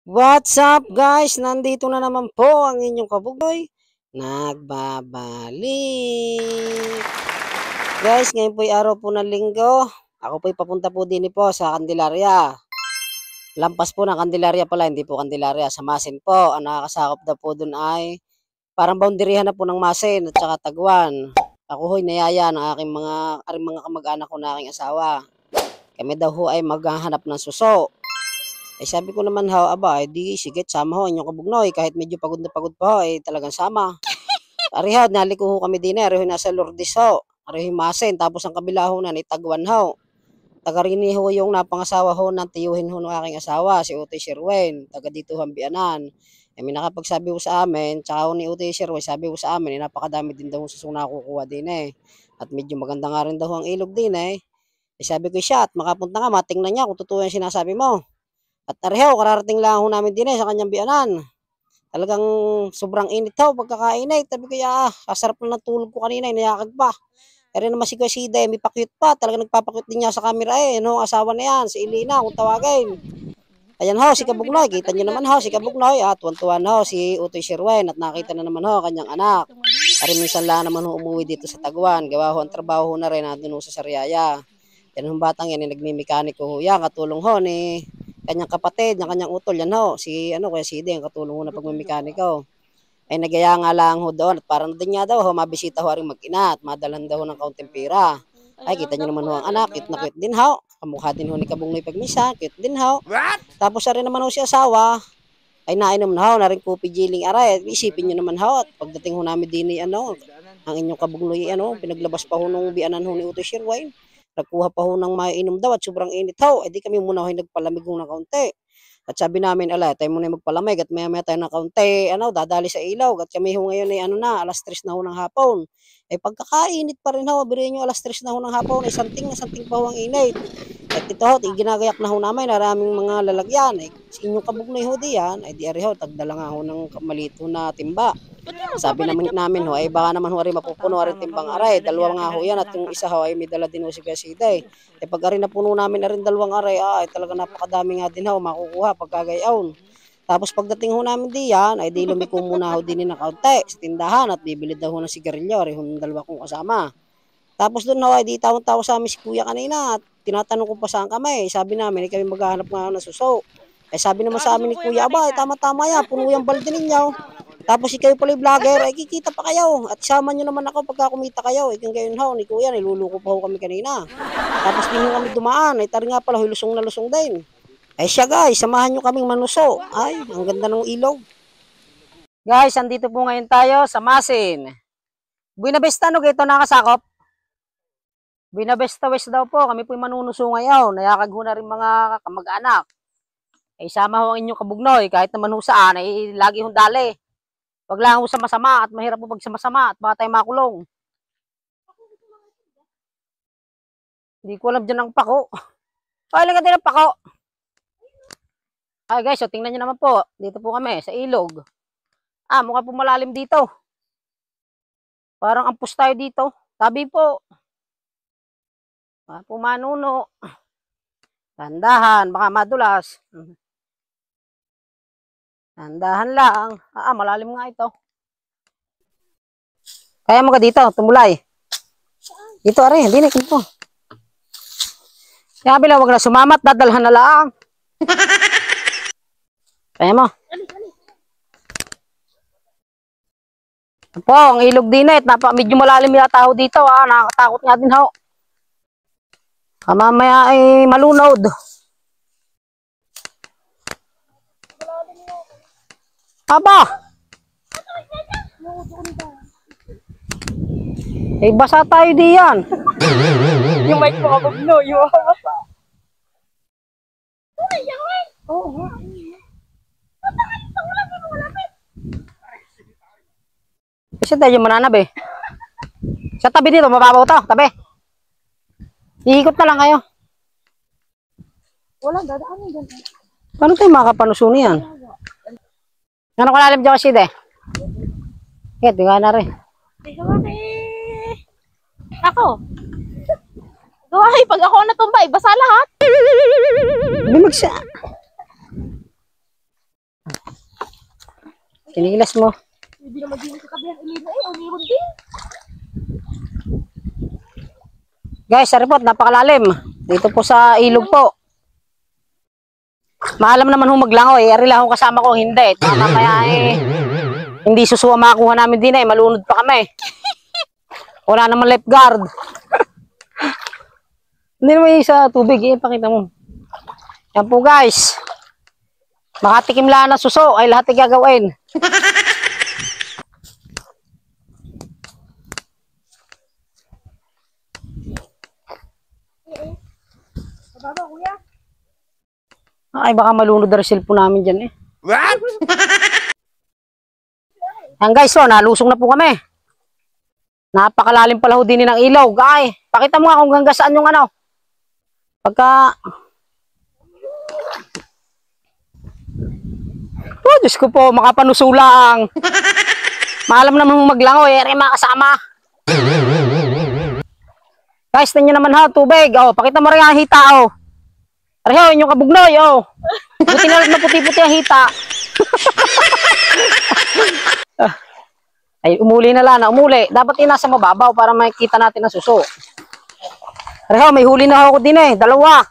What's up guys? Nandito na naman po ang inyong kabugoy. Nagbabalik. Guys, ngayon po ay araw po ng linggo. Ako po ay papunta po din po sa Candelaria. Lampas po ng Candelaria pala, hindi po Candelaria. Sa Masin po. Ang nakakasakop na po dun ay parang boundaryhan na po ng Masin at saka Taguan. Ako ho'y nayaya ng aking mga kamag-anak ko na aking asawa. Kami daw ho ay maghahanap ng suso. Sabi ko naman ho, aba, di sige, sama ho, inyong kabugnoy, kahit medyo pagod na pagod pa ho, talagang sama. Ariho, naliko ho kami din ariho nasa Lourdes ho, ariho Masin, tapos ang kabila ho na, Taguan ho. Tagarini ho yung napangasawa ho ng tiyuhin ho ng aking asawa, si Utoy Sherwin, taga dito Hambianan. May nakapagsabi ho sa amin, tsaka ho ni Utoy Sherwin, sabi ho sa amin, napakadami din daw susong nakukuha din At medyo maganda nga rin daw ang ilog din sabi ko siya, at makapunta nga, matingnan niya kung totoo yung sinasabi mo. At areho, kararating lang ho namin din sa kanyang biyanan. Talagang sobrang init ho, pagkakainit. Sabi ko, kasarap na ng tulog ko kanina, inayakag pa. Pero naman si Kuya may pakyut pa. Talagang nagpapakyut din niya sa camera no, asawa na yan, si Elena, kung tawagin. Ayan ho, si Kabugnoy. Kita niyo naman ho, si Kabugnoy. At tuwan-tuwan ho, si Utoy Sherwin. At nakita na naman ho, kanyang anak. Pero minsan lang naman ho umuwi dito sa Taguan. Gawa ho ang trabaho ho na rin, nandun ho sa Sariaya. Yan ho batang yan, nagmimekaniko ho yan. Katulong ho ni kanyang kapatid, ng kanyang utol, yan ho, si Kuya Sidi, ang katulong ho na pagmimekaniko. Nagaya nga lang ho doon, at parang din niya daw ho, mabisita ho rin mag-ina, at madalan daw ho ng kaunting pira. Kita niyo naman ho ang anak, cute na cute din ho. Kamukha din ho ni Kabungnoy pagmisa, cute din ho. Tapos rin naman ho si asawa, nainom na ho, na rin kopi jiling aray. Isipin niyo naman ho, at pagdating ho namin din ang inyong Kabungnoy, pinaglabas pa ho nung bianan ho ni Utoy Sherwin. Nagkuha pa ho ng maiinom daw at sobrang init ho. Di kami muna ho nagpalamig ng kaunti. At sabi namin, tayo muna magpalamig at maya tayo ng kaunti, dadali sa ilaw. At kami ho ngayon alas 3 na ho ng hapon. Pagkakainit pa rin ho, biruin nyo alas 3 na ho ng hapon, santing na santing pa ho ang init. At ito ho, ginagayak na ho namin, maraming mga lalagyan. Sa inyong Kabugnoy ho diyan, di ari ho, tagdala nga ho ng maliit ho na timba. Sabi namin ho, baka naman ho rin mapupuno rin timbang aray. Dalawa nga ho yan at yung isa ho ay may dala din ho si Kuya Sida. Pag rin napuno namin na rin dalawang aray, talaga napakadami nga din ho makukuha pagkagayaon. Tapos pagdating ho namin diyan, di lumiko muna ho din ng kaunti sa tindahan at bibili daw ho ng sigarilyo, rin ho ng dalawa kong kasama. Tapos doon ho, di tawang-tawa sa amin si Kuya kanina at tinatanong ko pa saan kami. Sabi namin, kami maghahanap nga ng suso. Sabi naman sa amin ni Kuya, aba, tama-tama yan, puno yung balde ninyo. Tapos ikaw pala yung vlogger, kikita pa kayo. At sama nyo naman ako pagka kumita kayo. Kung gayon ho, ni Kuya, niluluko pa ho kami kanina. Tapos din kami dumaan, tari nga pala, lusong na lusong din. Siya guys, samahan nyo kaming manuso. Ang ganda ng ilog. Guys, andito po ngayon tayo sa Masin. Buena Vista, ito nakasakop. Buena Vista West daw po, kami po yung manunuso ngayon. Nayakag ho na rin mga kamag-anak. Sama ho ang inyong Kabugnoy, kahit naman ho saan, lagi hong dali. Wag lang ho sa masama at mahirap po pag sa masama at baka tayo makulong. Hindi ko alam dyan ang pako. Lang din ang pako. Guys, tingnan nyo naman po. Dito po kami sa ilog. Mukha po malalim dito. Parang ampus tayo dito. Tabi po. Pumanuno. Tandahan, baka madulas. Tandahan lang. Malalim nga ito. Kaya mo ka dito, tumulay. Dito are, hindi na po. Sabi lang, wag na sumamat, dadalhan na lang. Kaya mo. Po, ang ilog din medyo malalim yata ho dito. Nakakatakot nga din ho. Mamaya ay malunod. Aba! Basa tayo diyan. Yung mic mo kabugno, yung basa. Oo. Kasi tayo mananab Sa tabi dito, mababaw to, tabi. Iikot na lang kayo. Wala, dadaanin dyan. Paano tayo makapanusuni yan? Ano ko lalim dyan kasi tingnan na rin. Ako. Gawahi, pag ako natumbay, basa lahat. Bimagsa. Tinilas mo. Hindi naman din sa kabihan ilina eh. Umiron din. Guys, sa report, napakalalim. Dito po sa ilog po. Maalam naman ho maglangoy. Ari lang ho kasama ko, hindi. Mamaya eh, hindi susuwa makakuha namin din eh. Malunod pa kami. Wala naman lifeguard. Hindi naman sa tubig eh. Pakita mo. Yan po guys. Makatikim lang ng suso ay lahat ay gagawin. Mababa kuya. Ay baka malunod na rin cellphone namin dyan eh. What? Yan guys, so nalusong na po kami. Napakalalim pala ho din ng ilaw. Ay, pakita mo nga kung hanggang saan yung ano. Pagka... Oh, Diyos ko po, makapanusulang. Maalam naman maglangoy, ere mga kasama. Guys, tingnan naman ha, tubig. Oh, pakita mo rin ang hita, oh. Areho, yung kabugnoy, oh. Buti na lang na puti-puti ang hita. Ay, umuli na lang, umuli. Dapat nasa mababaw para makita natin ang suso. Areho, may huli na ako din eh. Dalawa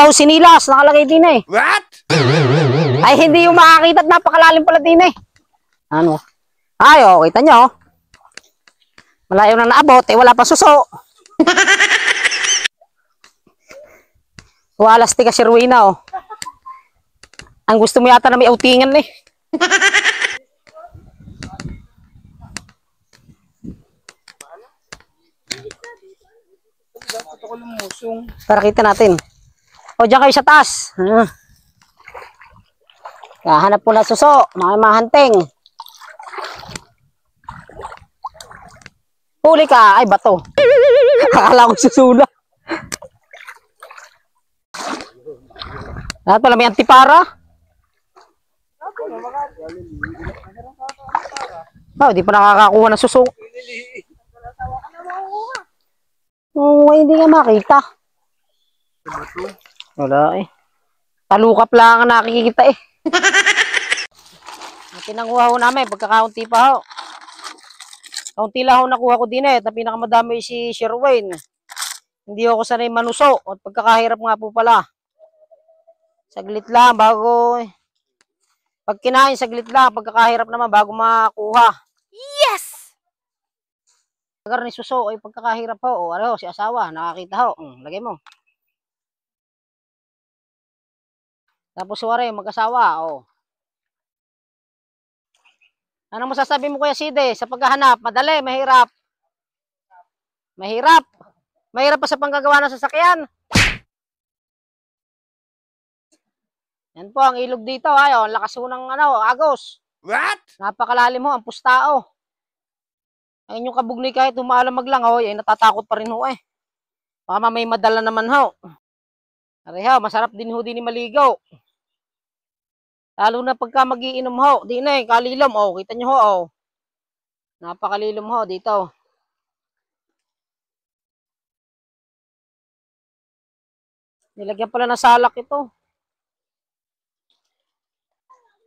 ho sinilas, nakalagay din eh. What? Ay, hindi yung makakita at napakalalim pala din eh. Ano? Ay, oh, kita nyo. Malayo na naabot, eh, wala pa suso. Walas tika si Ruina, oh. Ang gusto mo yata na may outingan eh. Para kita natin. O, dyan kayo sa taas. Hanap po na suso. Mga mahanting. Huli ka. Ay, bato. Akala ko susula. Lahat pala may antipara. Oh, di pa nakakakuha ng suso. Oh, hindi nga makita. Wala eh. Talukap lang ang nakikita eh. Pinanguha ho namin, pagkakaunti pa ho. Kaunti lang ho nakuha ko din eh. At pinakamadami si Sherwin. Hindi ako sanay manuso. At pagkakahirap nga po pala. Saglit lang bago eh. Pag kinain, saglit lang. Pagkakahirap naman bago makuha. Yes! Agar ni suso ay pagkakahirap ho. O ano, si asawa, nakakita ho. Lagay mo. Tapos suwari, mag-asawa. O. Anong masasabi mo Kuya Side sa paghahanap? Madali, mahirap. Mahirap. Mahirap pa sa panggagawa ng sasakyan. Yan po ang ilog dito. Ayo, lakas ho ng agos. What? Napakalalim ho, ang pustao. Ayun yung kabugnoy kahit umaalamag lang ho, ay natatakot pa rin ho eh. Baka may madala naman ho. Areho, masarap din ho din ni maligaw. Lalo na pagka magiinom ho, di na eh, kalilom oh, kita nyo ho oh. Napakalilom ho dito. Nilagyan pala ng salak ito.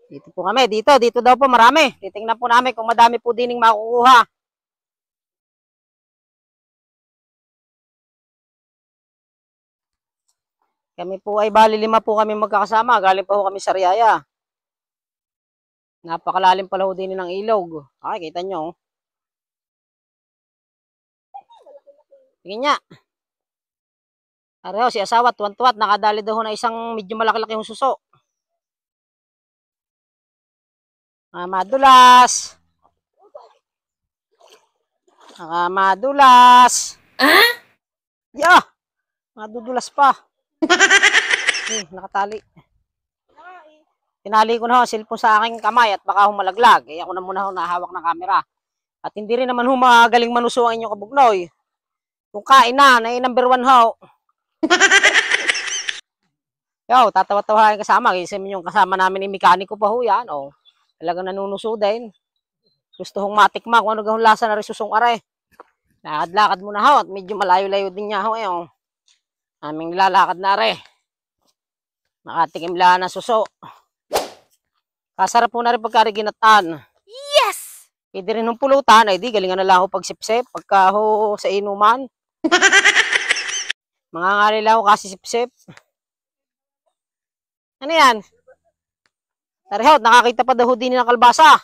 Dito po kami, dito daw po marami. Titingnan po namin kung madami po dining makukuha. Kami po ay bali 5 po kami magkakasama. Galing pa po kami sa Riyaya. Napakalalim pala ho din ng ilog. Ay, kita nyo. Tingin niya. Areho, si asawa, tuwan-tuwat. Nakadali daw na isang medyo malaki-laki yung suso. Madulas. Madulas. Yeah. Madudulas pa. Nakatali. Tinali ko na ho, cellphone sa aking kamay at baka humalaglag. Ako na muna ho nahawak ng camera. At hindi rin naman ho magaling manuso ang inyong kabugnoy. Kung kain na number 1 ho. Yo, tatawa-tawa kasama. Kasi yung kasama namin yung mekaniko pa ho yan. Oh. Talagang nanunuso din. Gusto hong matikma kung ano gahong lasa na rin susong are. Lakad-lakad muna ho at medyo malayo-layo din niya ho. Eh, oh. Aming nilalakad na are. Nakatikim lang na suso. Kasarap po na rin pagka ginatan. Yes! Pwede rin ng pulutan, ay di galingan na lang ho pagsipsip, pagka ho sa inuman. Mga ngalila ho kasi sipsip. Ano yan? Tarihot, nakakita pa daw din ng kalbasa.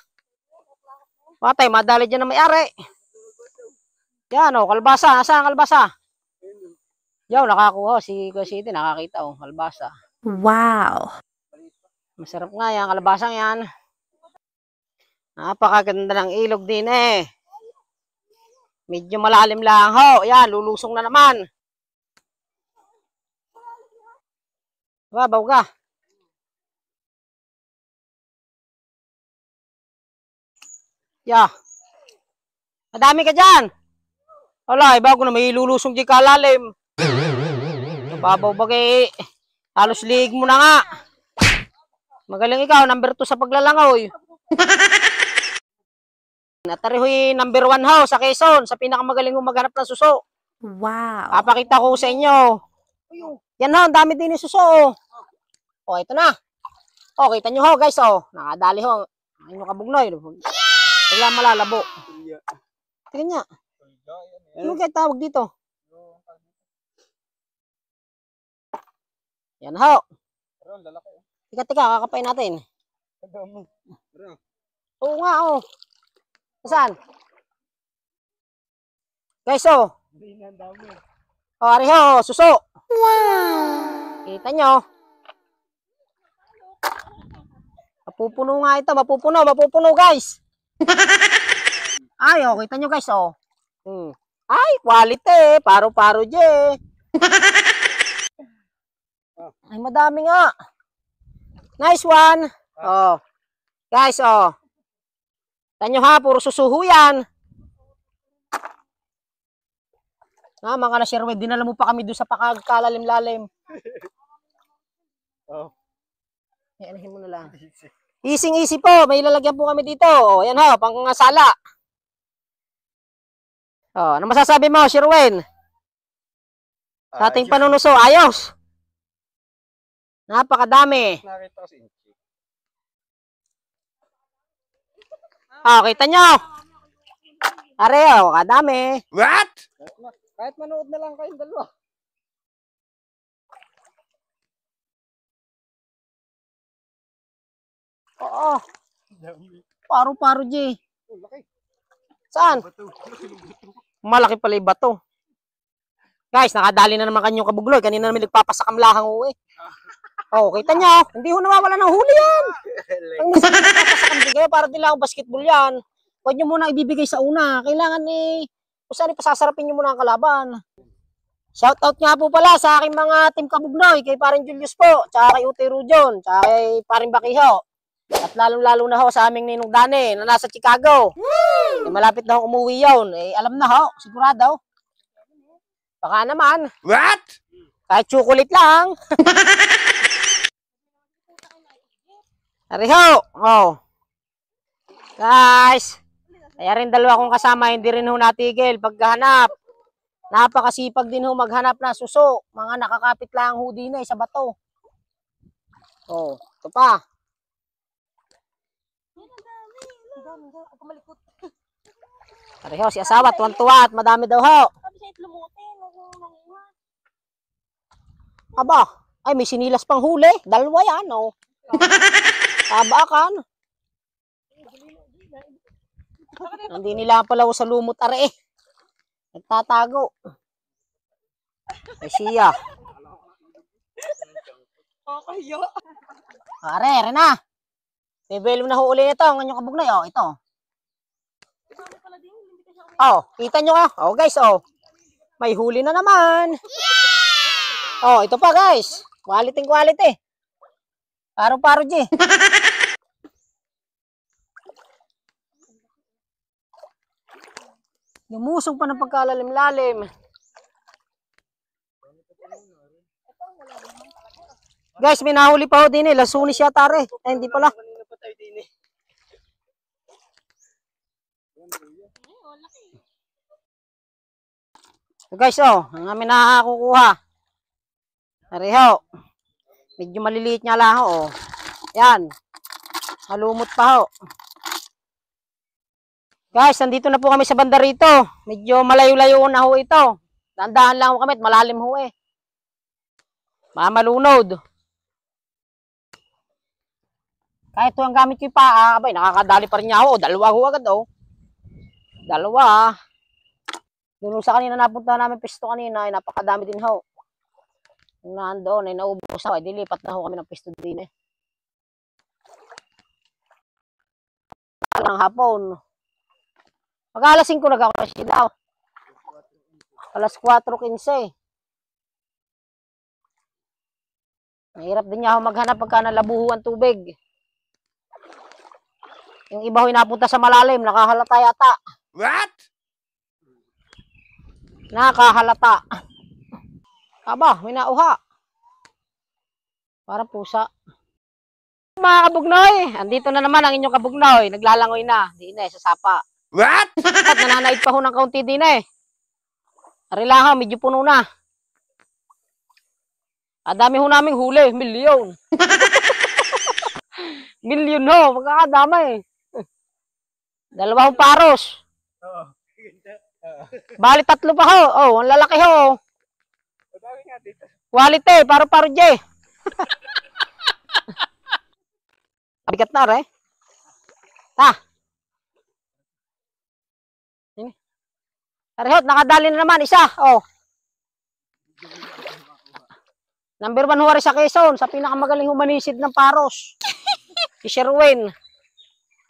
Matay, madali dyan na may-ari. Yan o, kalbasa. Nasaan ang kalbasa? Yaw, nakakuha. Si City, nakakita o, kalbasa. Wow! Masarap nga yan, kalbasang yan. Napakaganda ng ilog din eh. Medyo malalim lang ho. Yan, lulusong na naman. Babaw ka. Ya. Madami ka dyan. Wala, bago na may lulusong di kalalim. Babaw bagay. Halos liig mo na nga. Magaling ikaw, number 2 sa paglalangoy. Natarihoy number 1 ho sa Quezon, sa pinakamagaling maghanap ng suso. Wow! Papakita ko sa inyo. Yan ho, ang dami din yung suso. O, ito na. O, kita nyo ho guys, o. Nakadali ho. Ano kabugnoy. Wala malalabo. Tingnan niya. Ano kaya tawag dito? Yan ho. Tika, kakapain natin. Oo nga, o. Saan? Guys, o. O, ari ho, suso. Wow! Kita nyo. Mapupuno nga ito, mapupuno guys. Ay, o, kita nyo guys, o. Ay, quality, paro-paro je. Ay, madami nga. Nice one. Oh. Guys, oh. Tanyo ha, puro susuho yan. Mga na Sherwin, dinala mo pa kami doon sa pakagkalalim-lalim. Oh. Anahin mo na lang. Easy po, may lalagyan po kami dito. Oh, yan ho, pang sala. Oh, ano masasabi mo, Sherwin? Sa ating panunuso, ayos. Napakadami. Nakita ko si Inchi. Oh, kita nyo. Are, oh, kadami. What? Kahit manood na lang kayong dalawa. Oo. Paro-paro, G. Oh, laki. Saan? Malaki pala yung bato. Guys, nakadali na naman kanyang kabugloy. Kanina namin nagpapasakamlahang uwi. Oh, kita nyo. Hindi ho nawawala ng huli yan. Ang minsan nagpapasakamlahang kayo para nila akong basketball yan. Huwag nyo muna ibibigay sa una. Kailangan eh, kung saan ipasasarapin nyo muna ang kalaban. Shoutout nga po pala sa aking mga team kabugnoy. Kay paring Julius po. Tsaka kay Ute Rujon. Tsaka kay paring Bakiho. At lalong-lalo na ho sa aming Ninong Dane na nasa Chicago. Eh, malapit na ho umuwi yun. Eh, alam na ho. Sigurado. Baka naman. What? Kahit chocolate lang. Ariho. Oh. Guys. Kaya rin dalawa kong kasama. Hindi rin ho natigil paghanap. Napakasipag din ho maghanap na suso. Mga nakakapit lang ho din sa bato. Oh. Ito pa. Ariho. Si asawa. Tuwan-tuwa at madami daw ho. Aba, ay may sinilas pang huli. Dalawa yan, oh. Tabakan. Hindi nila pala sa lumot are eh. Nagtatago. Ay siya. Are na. Bebelo na ho uli nito. Ang inyong kabugnay, oh. Ito. Oh, kita nyo ka. Oh, guys, oh. May huli na naman. Oh, ito pa guys. Quality. Paro-paro, G. Lumusong pa ng pagkalalim-lalim. Guys, may nahuli pa ho din eh. Lasunis yata rin. Ay, hindi pala. So guys, oh. Ang amin nakakukuha. Ariho. Medyo maliliit nga lang ho, oh. Yan. Malumot pa ho. Guys, nandito na po kami sa banda rito. Medyo malayo-layo na ho ito. Dahan-dahan lang ho kami at malalim ho eh. Mamalunod. Kahit ito ang gamit ko yung paa, abay, nakakadali pa rin niya ho. Dalawa ho agad oh. Dalawa. Doon sa kanina napunta namin pisto kanina, ay napakadami din ho. Yung nandoon, ay naubos ho. Ay dilipat na ho kami ng pisto din eh. Ng hapon. Mag-alas 5 nagkakasya daw. Alas 4:15. Mahirap din niya ako maghanap pagka nalabuho ang tubig. Yung iba ho'y napunta sa malalim, nakahalata yata. What? Nakahalata. Aba, may nauha. Para pusa. Mga kabugnoy, andito na naman ang inyong kabugnoy. Naglalangoy na. Di na sa sapa. What? At nananaid pa ho ng kaunti din eh. Arilaha, medyo puno na. Dami ho naming huli, milyon. Milyon ho, magkakadami. 2 paros. Bali 3 pa ho. Oh, ang lalaki ho. Quality, paro-paro je. Bigat na re. Ta. Arihot, nakadali na naman isa. Oh. Number 1 huwari sa Quezon, sa pinakamagaling humanisid ng paros. Si Sherwin.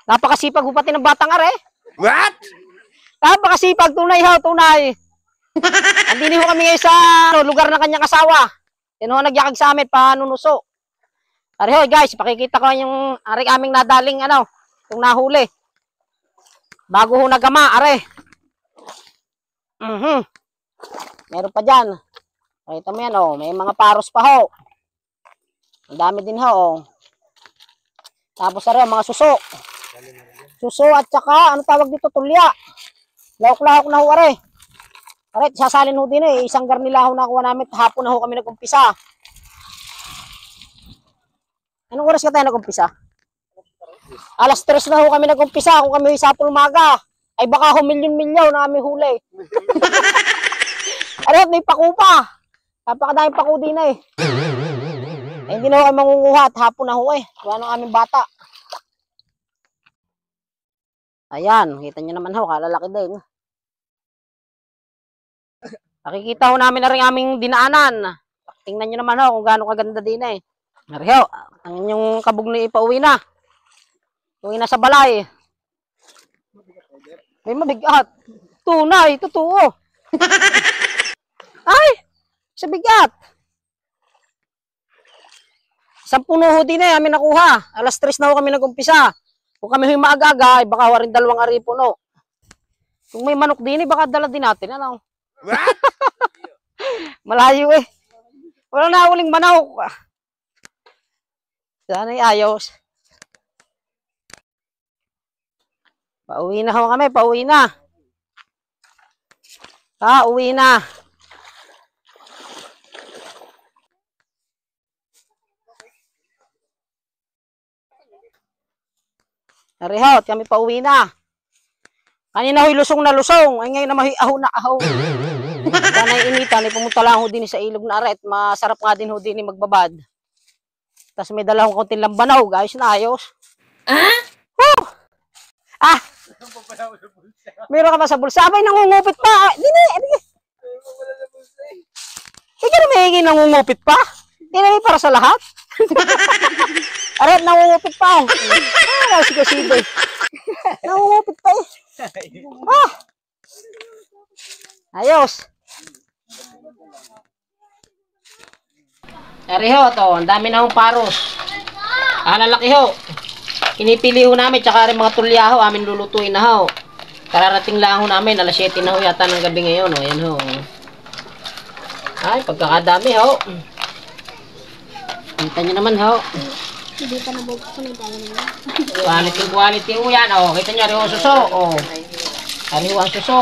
Napakasipag hupati ng batang are. What? Napakasipag, tunay ho, tunay. Andini ho kami ngayon sa lugar ng kanyang asawa. Yan ho, nagyakag sa amin, panunuso. Arihot guys, pakikita ko yung aming nadaling itong nahuli. Bago ho nagama, are. Meron pa dyan. Pakita mo yan, oh. May mga paros pa ho. Ang dami din ho, oh. Tapos are, mga suso. Suso at saka, ano tawag dito, tulya. Lahok-lahok na ho, are. Are, sasalin ho din eh. Isang garnilaho na kuha namin. Hapon na ho kami nag-umpisa. Anong oras ka tayo nag-umpisa? Alas 3 na ho kami nag-umpisa. Kung kami sa umaga, ay baka ho milyon-milyon na kami huli. Are, may paku pa. Napakadaming paku din eh. Ay, hindi na ho kami mangunguha at hapon na ho eh. Wala ng aming bata. Ayan, kita nyo naman ho, kalalaki din. Nakikita ho namin na rin aming dinaanan. Tingnan nyo naman ho kung gaano kaganda din eh. Mariho, ang inyong kabugnoy ipauwi na. Uwi na sa balay. May mabigat. Tunay, totoo. Ay, sa bigat. 10 ho din eh, amin nakuha. Alas 3 na ho kami nag-umpisa. Kung kami ho maaga-aga, ay baka warin 2 aripo no. Kung may manok din eh, baka dala din natin. Ano? What? Malayo eh. Wala na uling manok. Sana'y ayos. Pauwi na ho kami, pauwi na. Uwi na. Narihot, kami pauwi na. Kanina ho'y lusong na lusong. Ay ngayon na aho na aho. Sana'y initan, ay pumunta lang ho din sa ilog na aret. Masarap nga din ho din magbabad. Tapos may dalawang konting lambanaw, guys, na ayos. Woo! Meron ka pa sa bulsa. Abay, nangungupit pa. Dini. Ikaw na may hingin nangungupit pa? Hindi na para sa lahat. Aret, nangungupit pa. Sige. Nangungupit pa eh. Ayos. Ariho, to. Ang dami na hong paros. Lalaki ho. Kinipili ho namin, tsaka rin mga tulya ho, amin lulutuin na ho. Kararating lang ho namin, alas 7 na ho yata ng gabi ngayon, o, yan ho. Ay, pagkakadami ho. Kita nyo naman ho. Hindi pa nabuksan yung dami nila. Quality ho yan, o. Kita nyo, ariho suso, o. Ariho ang suso.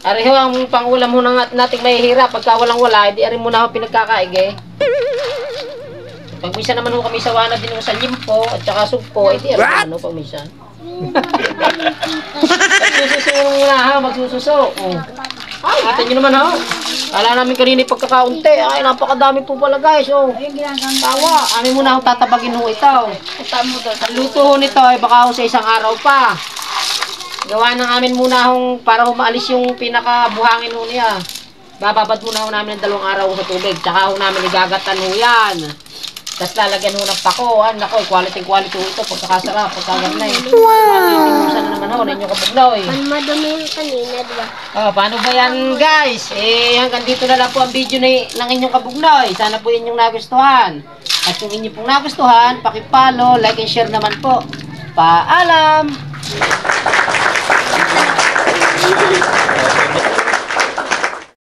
Ariho ang pangulam ho nating mahihirap. Pagka walang wala, hindi arin mo na ho pinagkakaig eh. Pag minsan naman ho kami sawana din ho sa limpo at saka sugpo, eh di ano pag minsan. Magsususo muna ha, magsususo. Oh. Ay, kita nyo naman ha. Kala namin kanina pagkakaunti. Ay, napakadami po pala guys. Oh. Tawa. Amin muna ho tatabagin ho ito. Ang luto ho nito ay baka ho sa isang araw pa. Gawa ng amin muna hong para humaalis yung pinakabuhangin ho niya. Bababad muna ho namin ng 2 araw sa tubig. Tsaka ho namin igagatan ho yan. Tapos lalagyan ho ng pakuan. Naku, quality ho ito. Pagkakasarap, pagkaganay. Wow! Sana naman ho, ninyo kabuglaw eh. Madumi yung kanina, di ba? Oh, paano ba yan guys? Eh, hanggang dito na lang po ang video ng inyong kabugnoy. Sana po inyong nagustuhan. At kung inyo pong nagustuhan, pakipalo, like and share naman po. Paalam!